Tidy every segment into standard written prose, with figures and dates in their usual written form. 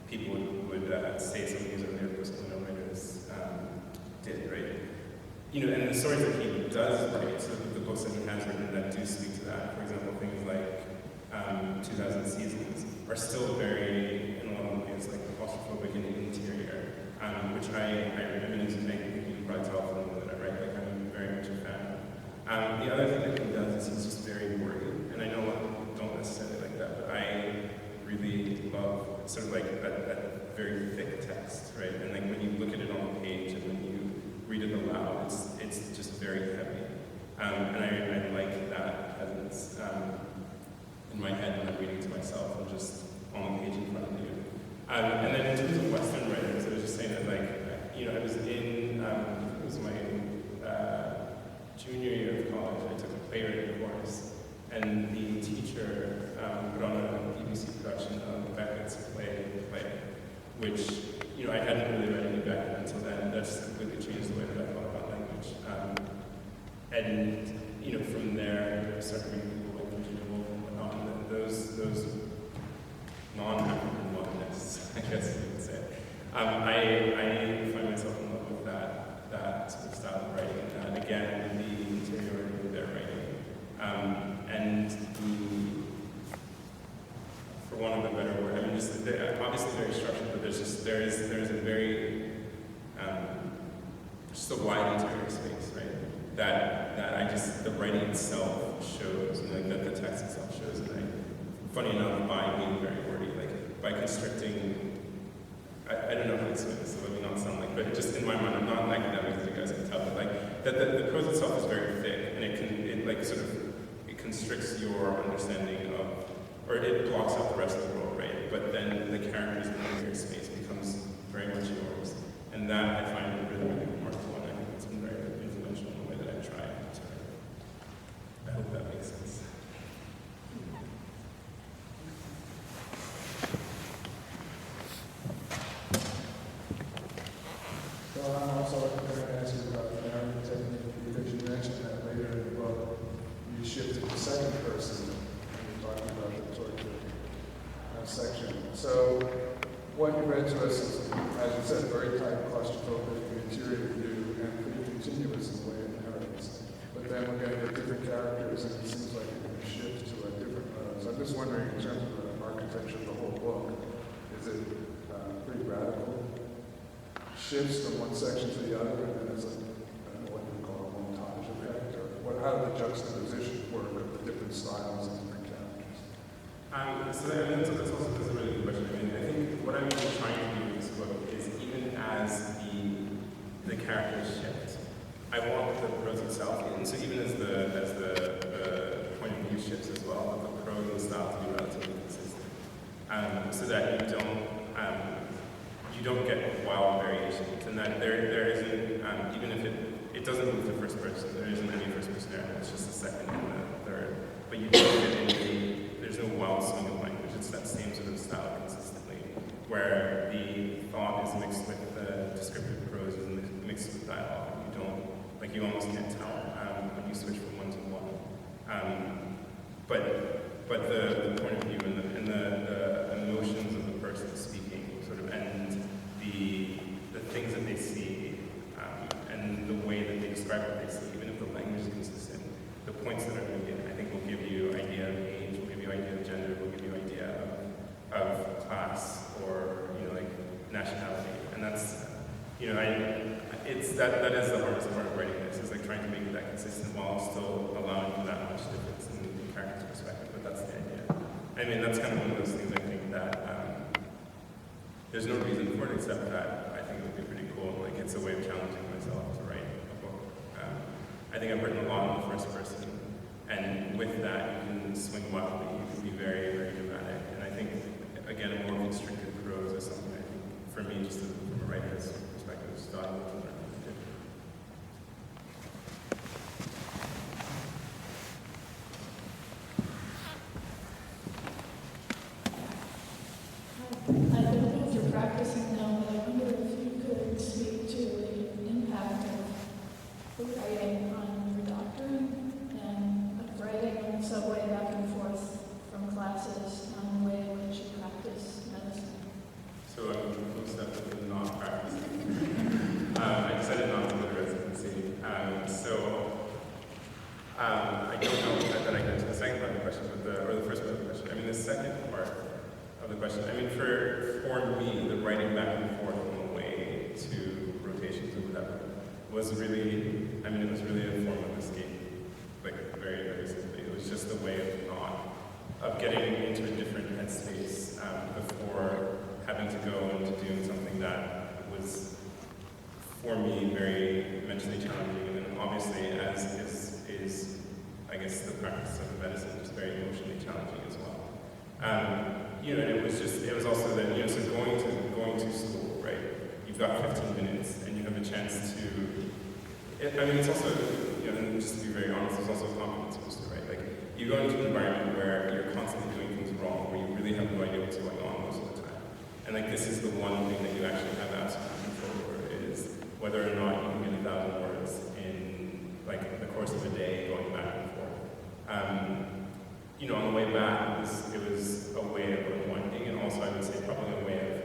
people would say some of these earlier post-colonial writers did, right? And the stories that he does write, so the books that he has written that do speak to that, for example, things like 2000 Seasons, are still very, in a lot of ways, like claustrophobic and interior, which I think you can probably tell from the that I write, like I'm very much a fan. The other thing that he does is he's just very wordy, and I know a lot of people don't necessarily like that, but I really love sort of like that very thick text, right? And like when you look at it on the page and when you read it aloud, it's just very heavy. And I like that presence in my head when I'm reading to myself and just on the page in front of you. And then in terms of Western writers, I was just saying that I was in, it was my junior year of college, I took a playwriting course, and the teacher put on a BBC production of Beckett's play, which, I hadn't really read any Beckett until then. That's completely changed the way that I thought about language. And from there, I started reading people like Virginia Woolf and whatnot, and those non-African modernists, I guess you would say. I find myself in love with that sort of style of writing, and again, the interiority of their writing. And for want of a better word, they're obviously very structured, but there is a very, just a wide interior space, right? That the writing itself shows, and that the text itself shows, and funny enough, by being very wordy, by constricting, I don't know how to explain this, so let me not sound like, but just in my mind, I'm not an academic, as you guys can tell, but that the prose itself is very thick, and it constricts your understanding of, or it blocks out the rest of the world, right? But then the characters in your space becomes very much yours, and that I find really, really remarkable, and I think it's been very influential in the way that I try to write. I hope that makes sense. Well, I'm also going to ask you about the narrative technique, because you mentioned that later in the book, you shifted to second person, and you're talking about the torture section. So, what you read to us is, as you said, very tight, claustrophobic, interior view, and pretty continuous in the way it narrates. But then we're going to get different characters, and it seems like you're going to shift to a different mode. So I'm just wondering, in terms of the architecture of the whole book, is it pretty radical? Shifts from one section to the other, and then there's I don't know what you call a montage effect, or how the juxtaposition work of the different styles and different characters? That's also a really good question. I think what I'm really trying to do in this book is, even as the characters shift, I want the prose itself, and so even as the point of view shifts as well, the prose and style to be relatively consistent, so that you don't get wild variations, and that there isn't, even if it doesn't move to first person, there isn't any first person narrative, it's just the second and the third, but you don't get any, there's no wild swing of language, it's that same sort of style consistently, where the thought is mixed with the descriptive prose is mixed with dialogue. You almost can't tell when you switch from one to one. But the point of view and the emotions of the person speaking, sort of, and the things that they see, and the way that they describe what they see, even if the language is consistent, the points that are made, I think, will give you idea of age, will give you idea of gender, will give you idea of class, or nationality, and that's that is the hardest part of writing this, is trying to make it that consistent while still allowing for that much difference in the character's perspective, but that's the idea. That's kind of one of those things I think that there's no reason for it except that I think it would be pretty cool. It's a way of challenging myself to write a book. I think I've written a lot in the first person, and with that you can swing wildly, you can be very, very dramatic, and I think, again, a more constricted prose is something I think, for me, just from a writer's perspective, is valuable to learn. I don't know if you're practicing now, but I wonder if you could speak to the impact of writing on your doctrine and of writing on the subway back and forth from classes on the way in which you practice medicine. So the question. I mean, for me, the writing back and forth on the way to rotations or whatever was really, I mean, it was really a form of escape, like very, very simply. It was just a way of getting into a different headspace before having to go into doing something that was, for me, very mentally challenging. And then obviously, as is I guess, the practice of medicine, was very emotionally challenging as well. You know, and it was also that, you know, so going to school, right? You've got 15 minutes, and you have a chance to, I mean, it's also, you know, and just to be very honest, it's also a confidence booster, right? Like, you go into an environment where you're constantly doing things wrong, where you really have no idea what's going on most of the time. And like, this is the one thing that you actually have absolute control over, is whether or not you can get 1,000 words in, like, the course of a day going back and forth. You know, on the way back, it was a way of unwinding, and also I would say probably a way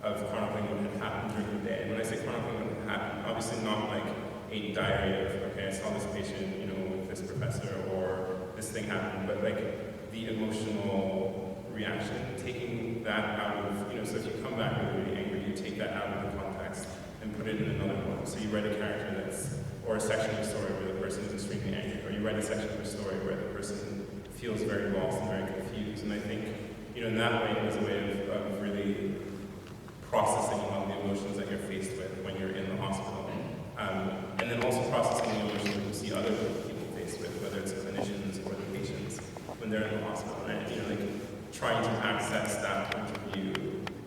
of chronicling what had happened during the day. And when I say chronicling what had happened, obviously not like a diary of, okay, I saw this patient, you know, with this professor, or this thing happened, but like the emotional reaction, taking that out of, you know, so if you come back really angry, you take that out of the context and put it in another one. So you write a character or a section of a story where the person is extremely angry, or you write a section of a story where the person feels very lost and very confused. And I think, you know, in that way, it was a way of really processing a lot of the emotions that you're faced with when you're in the hospital. And then also processing the emotions that you see other people faced with, whether it's clinicians or the patients, when they're in the hospital. And, you know, like, trying to access that point of view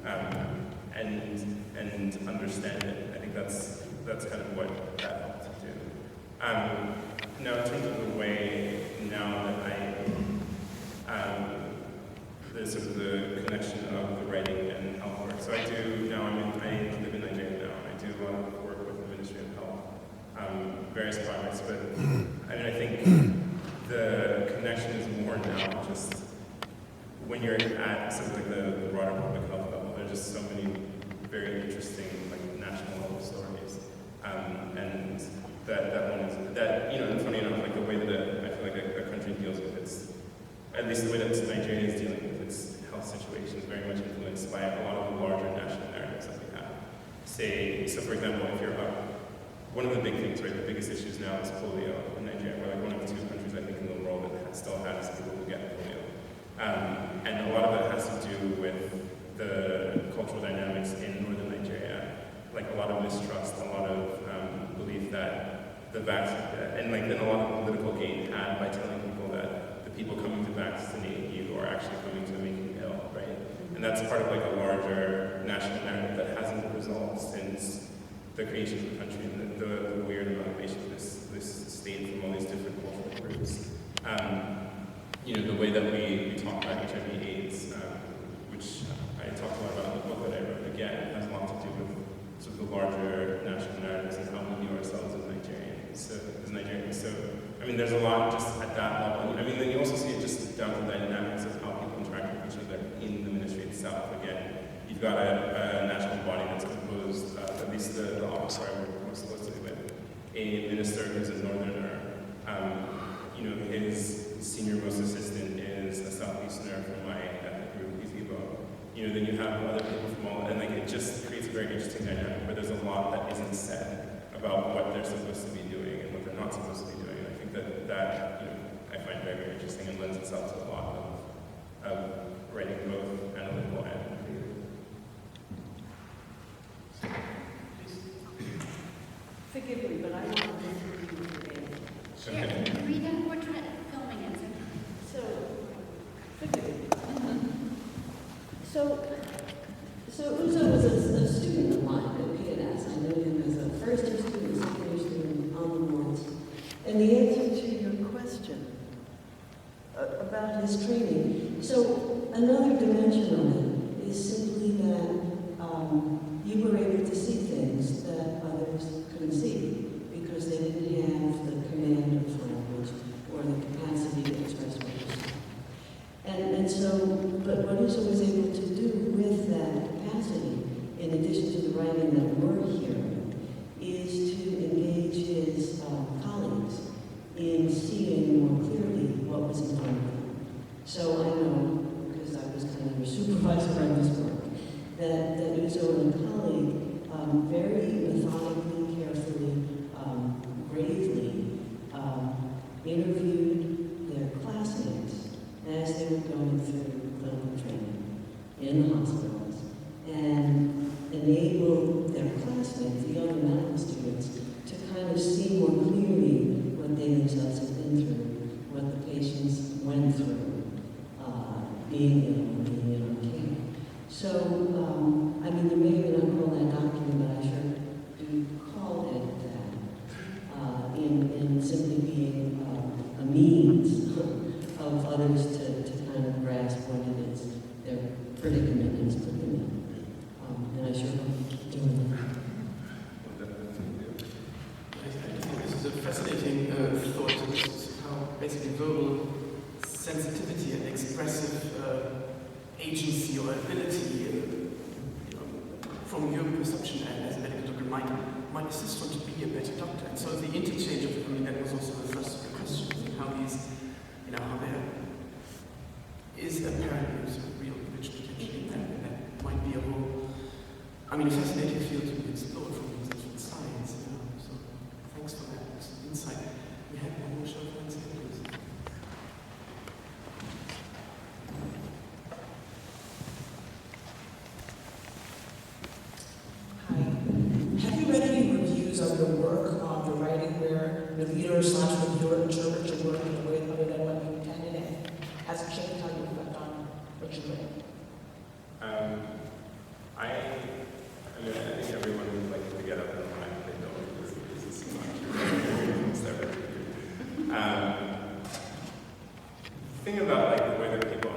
and understand it. I think that's kind of what that helped to do. Now, in terms of the way now that the sort of the connection of the writing and health work. So I live in Nigeria now, and I do a lot of work with the Ministry of Health, various projects, but I mean, I think the connection is more now just when you're at sort of like the broader public health level. There's just so many very interesting, like, national level stories, and that one is that, you know, and funny enough, like the way that I feel like a country deals with its, at least the way that Nigeria is dealing with its health situation, is very much influenced by a lot of the larger national narratives that we have. So for example, if you're one of the big things, right, the biggest issues now is polio in Nigeria. We're like one of the 2 countries, I think, in the world that still has people who get polio. And a lot of that has to do with the cultural dynamics in northern Nigeria, like a lot of mistrust, a lot of belief that the vaccine, and like then a lot of political gain had by telling people that the people coming to vaccinate you are actually coming to make you ill, right? And that's part of like a larger national narrative that hasn't resolved since the creation of the country and the weird amalgamation of this state from all these different cultural groups. You know, the way that we talk about HIV/AIDS, which I talked a lot about in the book that I wrote, again, has a lot to do with sort of the larger national narratives and how we view ourselves as Nigerians. So, I mean, there's a lot just at that level. I mean, then you also see it just down to the dynamics of how people interact with each other in the ministry itself. Again, you've got a national body that's composed, at least the officer I work most closely with, a minister who's a northerner. You know, his senior most assistant is a southeasterner from my ethnic group, Igbo. You know, then you have other people from all, and like it just creates a very interesting dynamic where there's a lot that isn't said about what they're supposed to be doing and what they're not supposed to be doing. And I think that you know, I find very, very interesting and lends itself to a lot of writing both analytical and creative. Forgive me, but I want to listen to you today. Okay. Rita, we're filming it. So, forgive me. So Uzo was a student of mine at PNS. I know him as a first-year student, second-year student on the wards. And the answer to your question about his training, so another dimension of it is simply that you were able to see things that others couldn't see because they didn't have the command of I mean, you may or may not call that document, but I sure do call it that, in simply being a means of others to kind of grasp what it is their predicament has put them in. And I sure hope you keep doing that. I think this is a fascinating thought. This is how basically verbal sensitivity and expressive agency or ability, from your perception as a medical doctor, might assist one to be a better doctor. And so the interchange of, that was also the first question, how these, how there is apparently a real bridge potentially, and that might be a whole, a fascinating field to be explored from these different sides. So thanks for that insight. We have one more show of hands here, please. Hi. Have you read any reviews of your work, your writing, where the reader/reviewer interprets your work in a way other than what you intended, and has it changed how you reflect on what you read? I think everyone would like to get up and run. They don't, because this is not true. The thing about the way that people,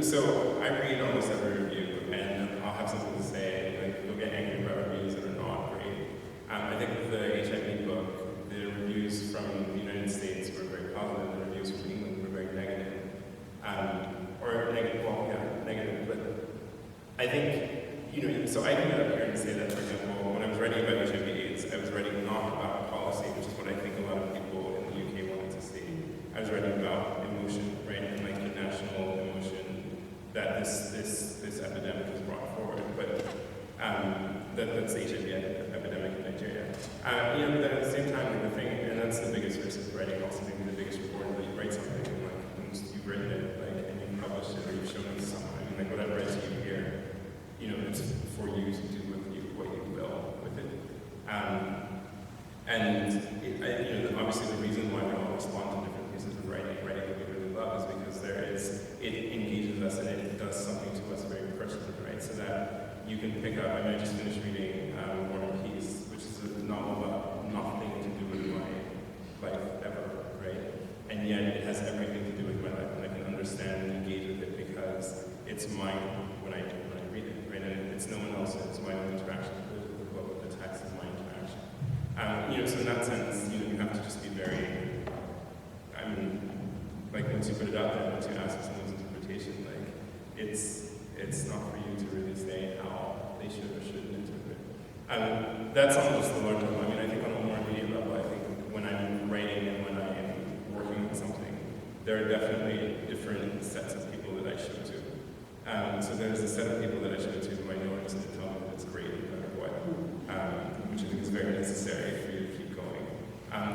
so I read almost every review, and I'll have something to say. You'll get angry about reviews that are not great. I think with the HIV book, the reviews from the United States were very positive. The reviews from England were very negative. Negative, but I think, so I can get up here and say that, for example, when I was writing about HIV/AIDS, I was writing not about policy, which is what I think a lot of people in the UK wanted to see. I was writing about emotion, right, and national emotion that this epidemic has brought forward, but that's the HIV epidemic in Nigeria. But at the same time, the thing, and that's the biggest risk of writing, also maybe the biggest reward, that you write something, and once you've written it, and you've published it, or you've shown it to someone, what I've read to you here, it's for you to do with what you will with it. Obviously the reason why we all respond to different pieces of writing that we really love, is because it engages us and it does something to us very personally, right? So that you can pick up, I just finished reading War and Peace, which is a novel about nothing to do with my life ever, right? And yet it has everything to do with my life, and I can understand and engage with it because it's mine when I read it, right? And it's no one else's. It's my own interaction with the book. The text is my interaction. So in that sense, you have to just be very. Once you put it out there, once you ask for someone's interpretation, it's not for you to really say how they should or shouldn't interpret. That's on just the larger level. I think on a more immediate level, I think when I'm writing and when I'm working on something, there are definitely different sets of people that I show to. So there's a set of people that I show to who I know are just going to tell me that it's great no matter what, which I think is very necessary for you to keep going.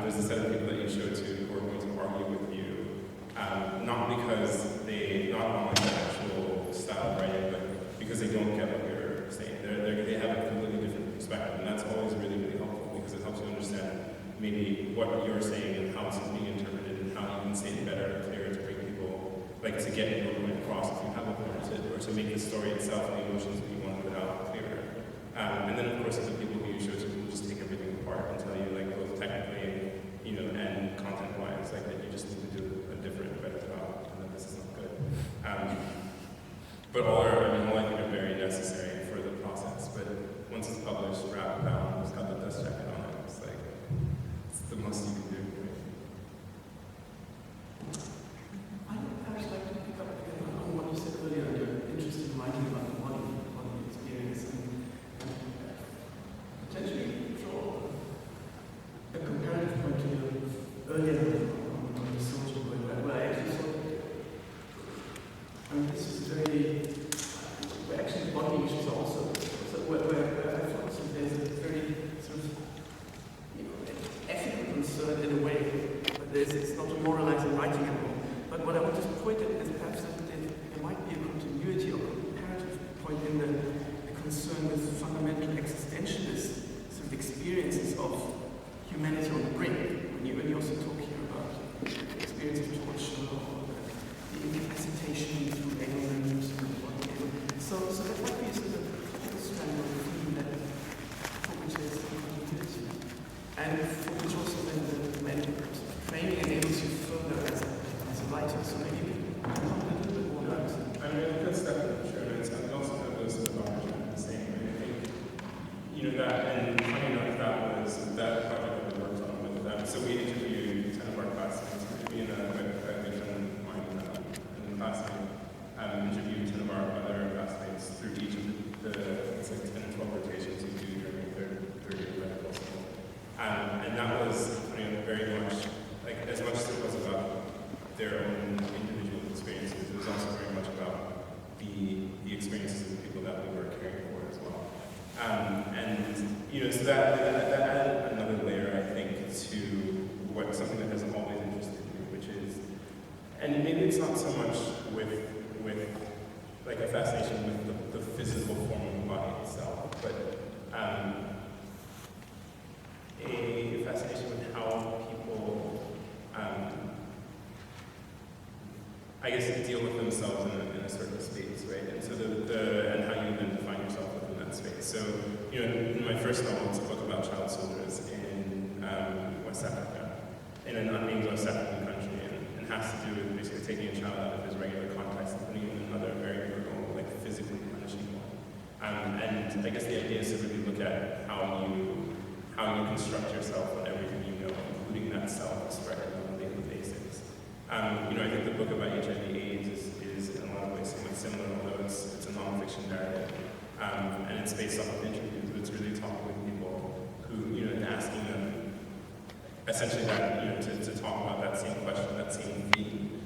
There's a set of people that you show to who are going to argue with you, not because they not on the actual style of writing, but because they don't get what you're saying. They have a completely different perspective, and that's always really, really helpful because it helps you understand maybe what you're saying and how it's being interpreted and how you can say it better or clearer to bring people, to get your point across if you have a point, or to make the story itself, the emotions that you want to put out clearer. And then of course the people who you show to will just take everything apart and tell you both technically, and content-wise, that you just need to do a different, better job, and that this is not good. But all I think are very necessary for the process. But once it's published, wrapped down, just have the dust jacket on it. It's the most you can do. I would perhaps like to pick up on what you said earlier, your interest in writing about the body experience, and potentially draw a comparative point to your earlier on the social work, where I actually thought this is very, where actually body issues are also, where I thought there's a very sort of, ethical concern in a way, but it's not a moralizing writing at all. But what I want to point at is perhaps that there might be a continuity or comparative point in the concern with fundamental existentialist sort of experiences of humanity on the brink. When you also talk here about the experience of torture or the incapacitation through ailment. So that might be so that added another layer, I think, to something that has always interested me, which is, and maybe it's not so much with like a fascination with the physical form of the body itself, but a fascination with how people, I guess, deal with themselves in a certain space, right? And so and how you then define yourself within that space. So, in my first novel, it's a book about child soldiers in West Africa, in an unnamed West African country, and has to do with basically taking a child out of his regular context and putting him in another very brutal, like physically punishing one. And I guess the idea is to really look at how you construct yourself on everything you know, including that self-expression on a daily basis. I think the book about HIV/AIDS is in a lot of ways somewhat similar, although it's a non-fiction narrative, and it's based off of interviews, but it's really talking with people who, and asking them essentially that, to talk about that same question, that same theme,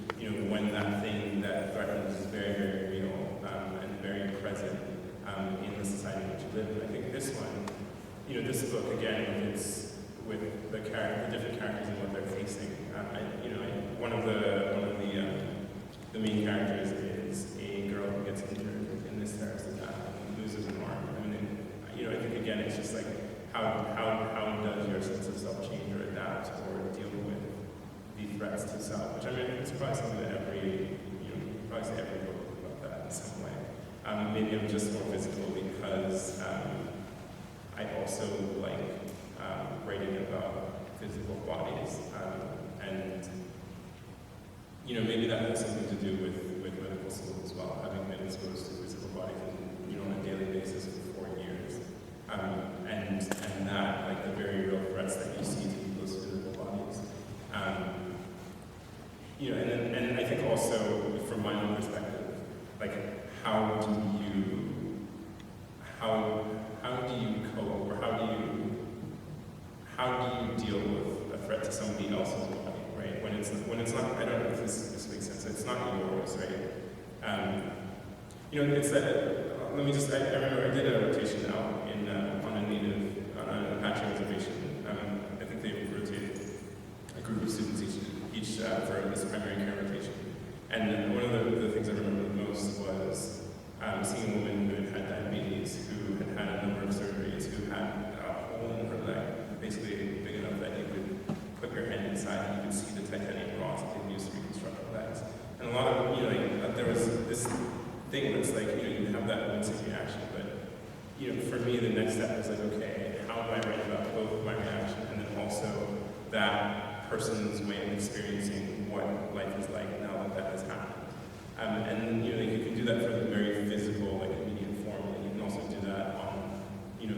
when that thing that threatens is very, very real and very present in the society in which you live. And I think this one, this book again, with the different characters and what they're facing. One of the main characters is a girl who gets injured in this terrorist attack and loses an arm. I think again, it's just like how does your sense of self change or adapt or deal with the threats to self? Which it's probably something that every book about that in some way. Maybe I'm just more physical because I also like writing about physical bodies, and maybe that has something to do with medical school as well, having been exposed to physical bodies on a daily basis for 4 years, and that, like, the very real threats that you see to those physical bodies, and I think also from my own perspective, like, how do you cope, or how do you deal with a threat to somebody else's body, right? When it's not, I don't know if this makes sense. It's not yours, right? It's that. I remember I did a rotation out on an Apache reservation. I think they rotated a group of students each for this primary care rotation. And one of the things I remember the most was seeing a woman who had diabetes, who had a number of surgeries, who had a hole in her leg, basically big enough that you could put your hand inside and you could see the titanium rods that they used to reconstruct her legs. And a lot of, there was this thing that's like, you have that wincing reaction, but, for me, the next step is like, okay, how do I write about both my reaction and then also that person's way of experiencing what life is like now that has happened. And you can do that for the very physical, like, immediate form, and you can also do that on,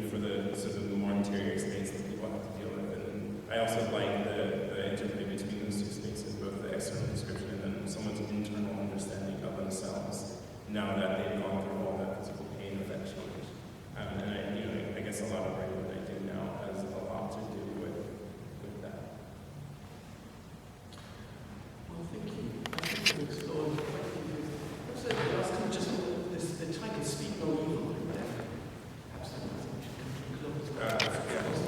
for the sort of the more interior space that people have to deal with. And I also like the interplay between those two spaces, both the external description and then someone's internal understanding of themselves now that they've gone through all that physical pain of that change. And I guess a lot of writing that I do now has a lot to do with that. Well, thank you. I think we've explored quite a few. Also, the last time, just the title "Speak No Evil." Perhaps that should come to a close.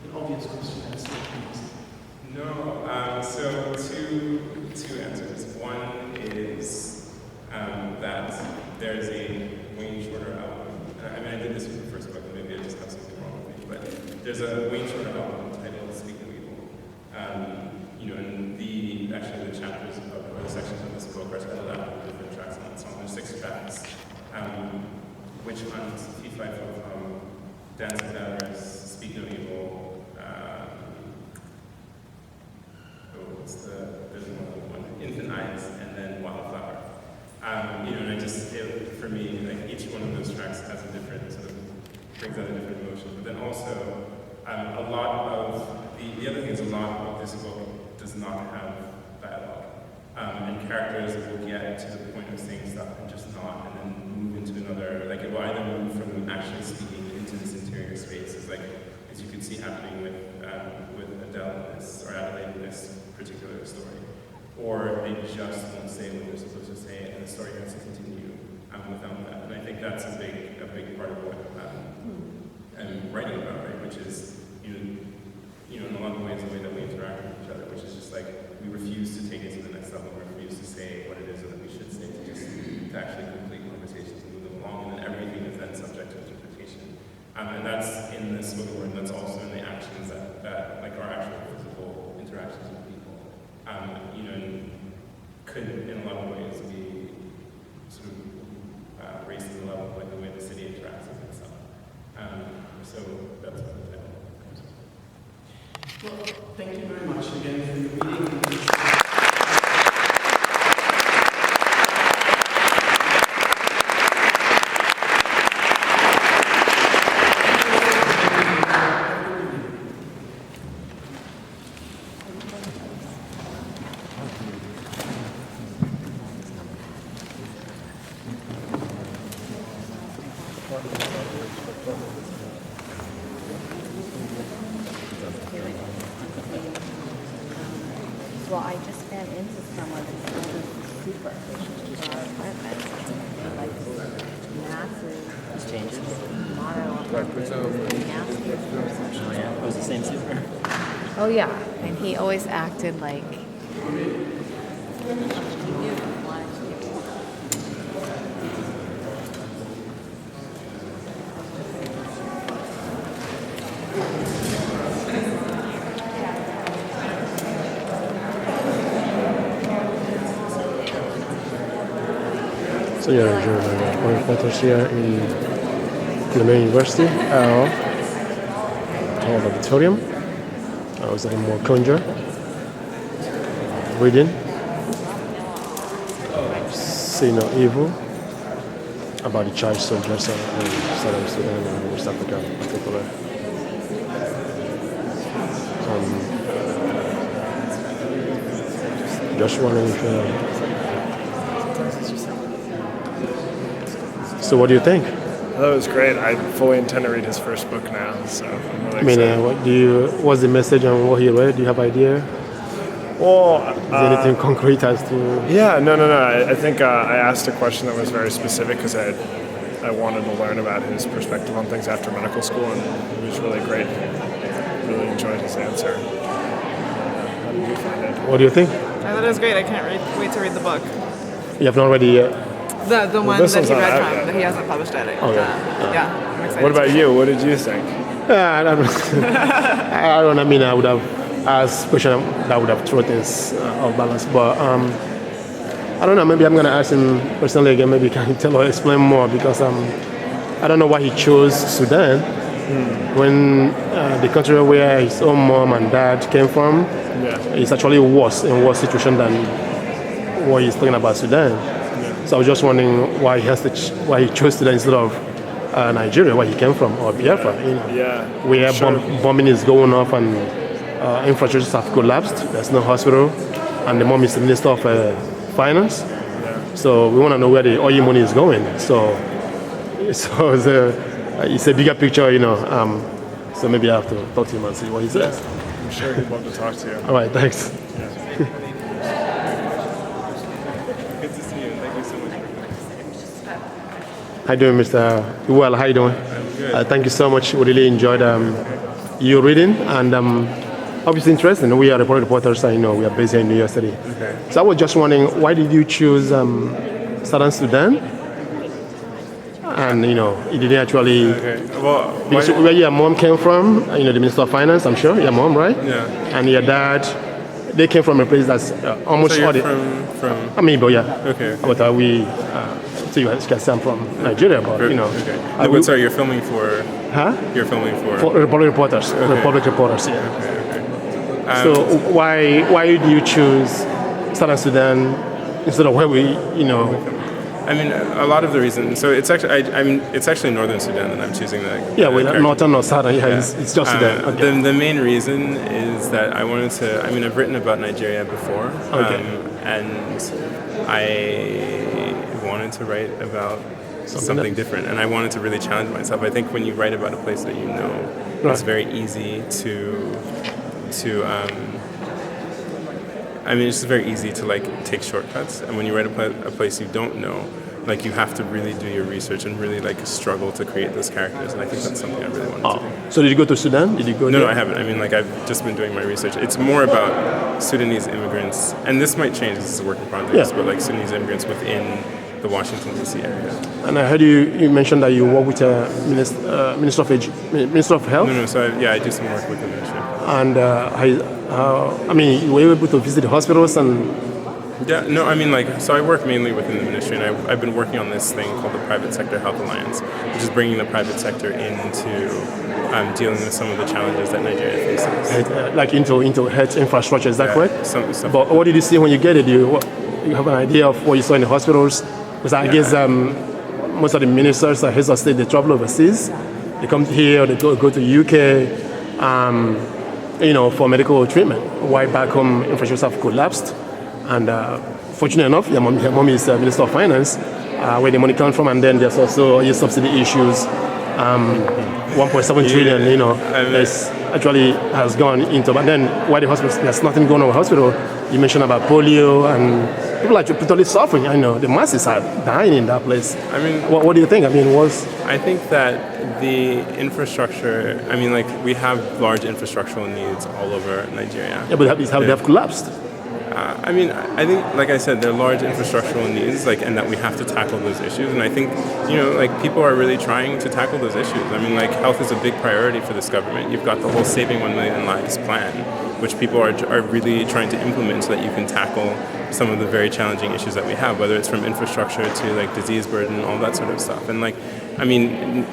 An obvious question. No. So two answers. One is that there's a Wayne Shorter album. I did this with the first book, and maybe I just have something wrong with me, but there's a Wayne Shorter album titled "Speak No Evil." And the chapters or the sections of this book are titled after different tracks on that song. There's 6 tracks. Witch Hunt, Fee Fi Fo Fum, Dance with Others, Speak No Evil. There's one, Infant Eyes, and then Wildflower. And for me, like, each one of those tracks has a different sort of, brings out a different emotion. But then also, a lot of, the other thing is a lot of this book does not have dialogue. And characters will get to the point of saying stuff and just not, and then move into another, like, it will either move from actually speaking into this interior space, as you can see happening with Adele in this, or Adelaide in this particular story. Or they just won't say what they're supposed to say, and the story has to continue without that. And I think that's a big part of what am writing about, right? Which is, in a lot of ways, the way that we interact with each other, which is just like, we refuse to take it to the next level, we refuse to say what it is that we should say, to actually complete conversations and move them along, and then everything is then subject to interpretation. And that's in the spoken word, and that's also in the actions that like our actual physical interactions with people. And could in a lot of ways be sort of raised to the level of like the way the city interacts with itself. So that's what the title comes from. Well, thank you very much again for your reading. Well, I just ran into someone that's super apartment, like massive changes, Oh yeah, it was the same super. Oh yeah, and he always acted like. So yeah, you're reporters here in the main university, hall auditorium. I was at more conjure, reading, see no evil about the child soldiers in Southern Sudan and West Africa in particular. Just wondering if. So what do you think? That was great. I fully intend to read his first book now, so I'm really excited. What's the message and what he read? Do you have idea? Well, is there anything concrete as to? Yeah, no. I think I asked a question that was very specific because I wanted to learn about his perspective on things after medical school, and it was really great. Really enjoyed his answer. How did you find it? What do you think? I thought it was great. I can't wait to read the book. You have not read it yet? The one that he read from, that he hasn't published yet. Okay. Yeah, I'm excited. What about you? What did you think? I don't. I mean, I would have asked question that would have thrown things off balance, but I don't know. Maybe I'm gonna ask him personally again. Maybe he can tell or explain more because I don't know why he chose Sudan when the country where his own mom and dad came from is actually worse situation than what he's talking about Sudan. So I was just wondering why he chose Sudan instead of Nigeria, where he came from, or Biafra, where bombing is going off and infrastructures have collapsed. There's no hospital, and the mom is the Minister of Finance. So we want to know where the oil money is going. So it's a bigger picture, So maybe I have to talk to him and see what he says. I'm sure he'd love to talk to you. All right, thanks. How you doing, Mr. Iweala? How you doing? I'm good. Thank you so much. We really enjoyed your reading, and obviously interesting. We are reporters, we are based here in New York City. Okay. So I was just wondering, why did you choose Southern Sudan? And it didn't actually. Okay. Well, because where your mom came from, the Minister of Finance, I'm sure, your mom, right? Yeah. And your dad, they came from a place that's almost. So you're from. I mean, but yeah. Okay. But we. So you can say I'm from Nigeria, but Okay. No, sorry, you're filming for. Huh? You're filming for. Republic reporters. Okay. Republic reporters. Yeah. Okay. So why do you choose Southern Sudan instead of where we, I mean, a lot of the reasons. So it's actually, it's actually northern Sudan that I'm choosing that. Yeah, we're northern or southern. Yeah, it's just Sudan. Okay. The main reason is that I wanted to. I mean, I've written about Nigeria before, and I wanted to write about something different, and I wanted to really challenge myself. I think when you write about a place that you know, it's very easy to. I mean, it's just very easy to take shortcuts, and when you write a place you don't know, like you have to really do your research and really like struggle to create those characters, and I think that's something I really wanted to do. So did you go to Sudan? Did you go? No, I haven't. I mean, like I've just been doing my research. It's more about Sudanese immigrants, and this might change. This is a work in progress, but like Sudanese immigrants within the Washington D.C. area. And I heard you mentioned that you work with a Minister of Health. No. So I do some work with the ministry. And I mean, were you able to visit the hospitals and? Yeah, no, I mean, like, so I work mainly within the ministry, and I've been working on this thing called the Private Sector Health Alliance, which is bringing the private sector into dealing with some of the challenges that Nigeria faces. Like into health infrastructure, is that correct? Some but what did you see when you get it? You have an idea of what you saw in the hospitals? Because I guess most of the ministers or heads of state, they travel overseas. They come here, they go to UK, for medical treatment. While back home, infrastructures have collapsed. And fortunately enough, your mom is Minister of Finance, where the money comes from, and then there's also your subsidy issues. 1.7 trillion, actually has gone into. But then, why the hospital? There's nothing going on with the hospital. You mentioned about polio, and people are totally suffering. I know the masses are dying in that place. I mean, what do you think? I mean, I think that the infrastructure. I mean, like we have large infrastructural needs all over Nigeria. Yeah, but they have collapsed. I mean, I think, like I said, there are large infrastructural needs, and that we have to tackle those issues. And I think, people are really trying to tackle those issues. I mean, like, health is a big priority for this government. You've got the whole Saving 1 Million Lives plan, which people are really trying to implement so that you can tackle some of the very challenging issues that we have, whether it's from infrastructure to, like, disease burden, all that sort of stuff. And, like, I mean,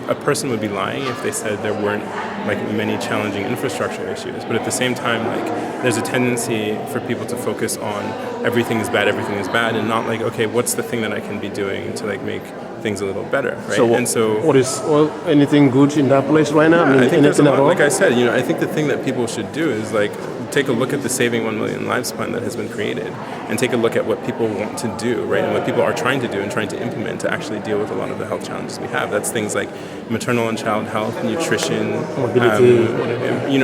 a person would be lying if they said there weren't, like, many challenging infrastructure issues. But at the same time, like, there's a tendency for people to focus on everything is bad, and not like, okay, what's the thing that I can be doing to, like, make things a little better, right? So what is anything good in that place right now? I mean, I think there's a lot, like I said, I think the thing that people should do is like take a look at the Saving 1 Million Lives plan that has been created, and take a look at what people want to do, right, and what people are trying to do and trying to implement to actually deal with a lot of the health challenges we have. That's things like maternal and child health, nutrition, mobility,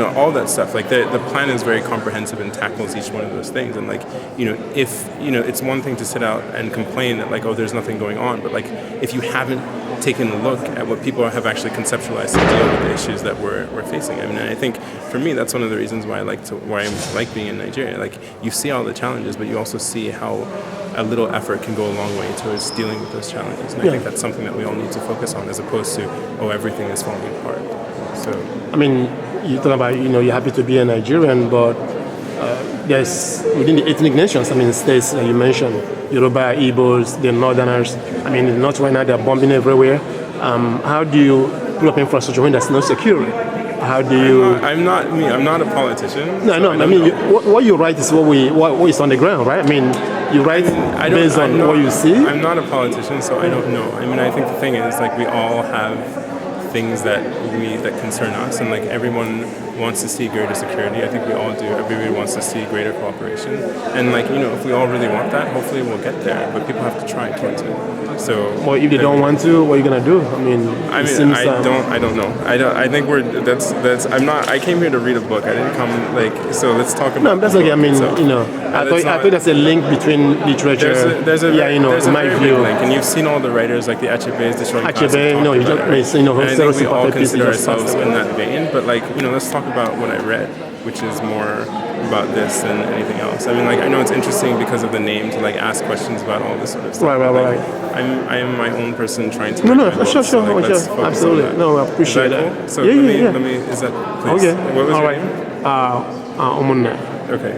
all that stuff. Like the plan is very comprehensive and tackles each one of those things. And like, if it's one thing to sit out and complain that like, oh, there's nothing going on, but like if you haven't taken a look at what people have actually conceptualized to deal with the issues that we're facing. I mean, I think for me that's one of the reasons why I like being in Nigeria. Like you see all the challenges, but you also see how a little effort can go a long way towards dealing with those challenges. And I think that's something that we all need to focus on, as opposed to, oh, everything is falling apart. So I mean, you talk about you're happy to be a Nigerian, but there's within the ethnic nations, I mean, states that you mentioned, Yoruba, Igbos, the Northerners. I mean, in the North right now, they're bombing everywhere. How do you pull up infrastructure when there's no security? How do you? I'm not a politician. No, so I mean, what you write is what is on the ground, right? I mean, you write based on what you see. I'm not a politician, so I don't know. I mean, I think the thing is, like, we all have things that concern us, and like everyone wants to see greater security. I think we all do. Everybody wants to see greater cooperation, and like if we all really want that, hopefully we'll get there. But people have to try towards it. So, well, if they don't want to, what are you gonna do? I mean, I don't know. I think I'm not. I came here to read a book. I didn't come so let's talk about. No, that's okay. I mean, I thought there's a link between literature. There's a very view. big link, and you've seen all the writers like the Achebes, the Shori. I think we all consider ourselves in that vein, but let's talk about what I read, which is more about this than anything else. I mean, I know it's interesting because of the name to ask questions about all this sort of stuff. Right. I am my own person trying to. Sure. Absolutely. No, I appreciate that. Cool? So let me. Is that please? Okay. What was all your right. name? Omunna. Okay.